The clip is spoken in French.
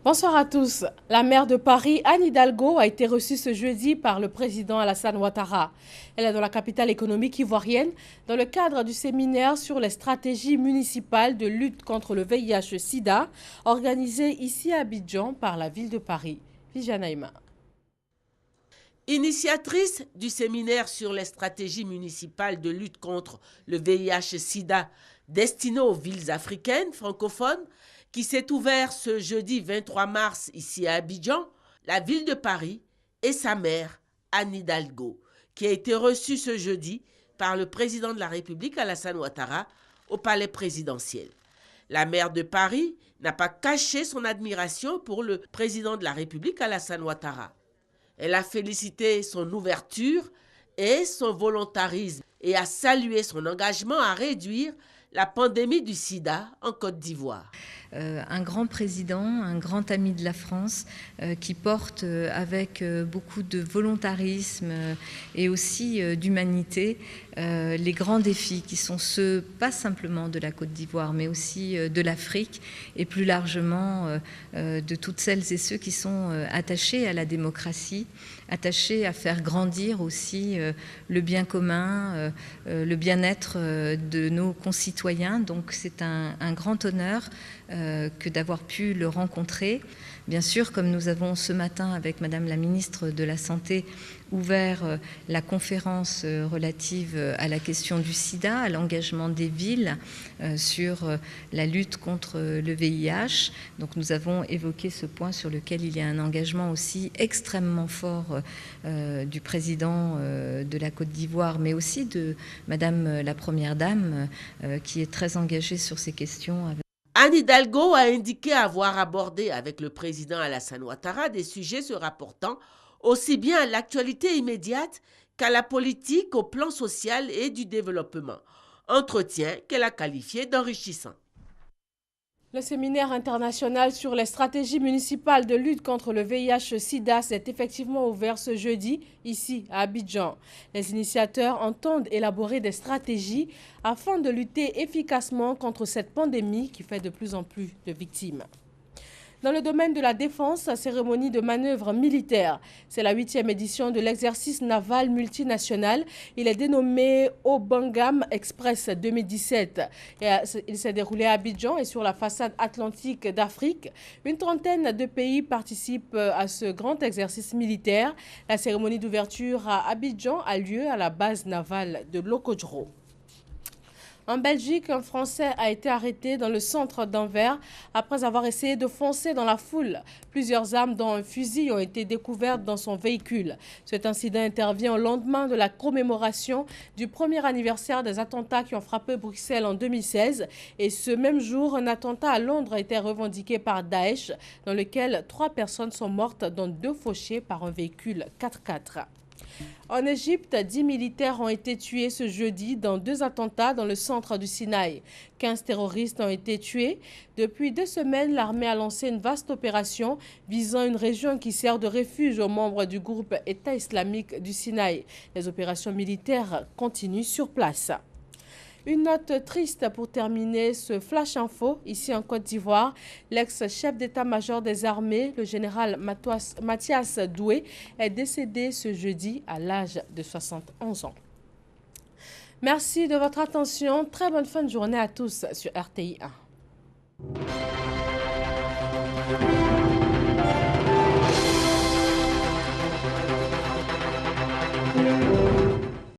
Bonsoir à tous. La maire de Paris, Anne Hidalgo, a été reçue ce jeudi par le président Alassane Ouattara. Elle est dans la capitale économique ivoirienne dans le cadre du séminaire sur les stratégies municipales de lutte contre le VIH-Sida organisé ici à Abidjan par la ville de Paris. Viviane Aïma. Initiatrice du séminaire sur les stratégies municipales de lutte contre le VIH-Sida destiné aux villes africaines francophones, qui s'est ouvert ce jeudi 23 mars ici à Abidjan, la ville de Paris et sa maire, Anne Hidalgo, qui a été reçue ce jeudi par le président de la République, Alassane Ouattara, au palais présidentiel. La maire de Paris n'a pas caché son admiration pour le président de la République, Alassane Ouattara. Elle a félicité son ouverture et son volontarisme et a salué son engagement à réduire la pandémie du sida en Côte d'Ivoire. Un grand président, un grand ami de la France qui porte avec beaucoup de volontarisme et aussi d'humanité les grands défis qui sont ceux, pas simplement de la Côte d'Ivoire, mais aussi de l'Afrique et plus largement de toutes celles et ceux qui sont attachés à la démocratie, attachés à faire grandir aussi le bien commun, le bien-être de nos concitoyens. Donc c'est un grand honneur que d'avoir pu le rencontrer. Bien sûr, comme nous avons ce matin avec Madame la ministre de la Santé ouvert la conférence relative à la question du sida, à l'engagement des villes sur la lutte contre le VIH. Donc nous avons évoqué ce point sur lequel il y a un engagement aussi extrêmement fort du président de la Côte d'Ivoire, mais aussi de Madame la Première Dame qui est très engagée sur ces questions. Anne Hidalgo a indiqué avoir abordé avec le président Alassane Ouattara des sujets se rapportant aussi bien à l'actualité immédiate qu'à la politique au plan social et du développement. Entretien qu'elle a qualifié d'enrichissant. Le séminaire international sur les stratégies municipales de lutte contre le VIH-Sida s'est effectivement ouvert ce jeudi, ici à Abidjan. Les initiateurs entendent élaborer des stratégies afin de lutter efficacement contre cette pandémie qui fait de plus en plus de victimes. Dans le domaine de la défense, cérémonie de manœuvre militaire. C'est la 8e édition de l'exercice naval multinational. Il est dénommé Obangam Express 2017. Il s'est déroulé à Abidjan et sur la façade atlantique d'Afrique. Une trentaine de pays participent à ce grand exercice militaire. La cérémonie d'ouverture à Abidjan a lieu à la base navale de Lokodro. En Belgique, un Français a été arrêté dans le centre d'Anvers après avoir essayé de foncer dans la foule. Plusieurs armes dont un fusil ont été découvertes dans son véhicule. Cet incident intervient au lendemain de la commémoration du premier anniversaire des attentats qui ont frappé Bruxelles en 2016. Et ce même jour, un attentat à Londres a été revendiqué par Daesh, dans lequel 3 personnes sont mortes, dont 2 fauchées par un véhicule 4x4. En Égypte, 10 militaires ont été tués ce jeudi dans 2 attentats dans le centre du Sinaï. 15 terroristes ont été tués. Depuis 2 semaines, l'armée a lancé une vaste opération visant une région qui sert de refuge aux membres du groupe État islamique du Sinaï. Les opérations militaires continuent sur place. Une note triste pour terminer ce Flash Info ici en Côte d'Ivoire. L'ex-chef d'état-major des armées, le général Mathias Doué, est décédé ce jeudi à l'âge de 71 ans. Merci de votre attention. Très bonne fin de journée à tous sur RTI 1.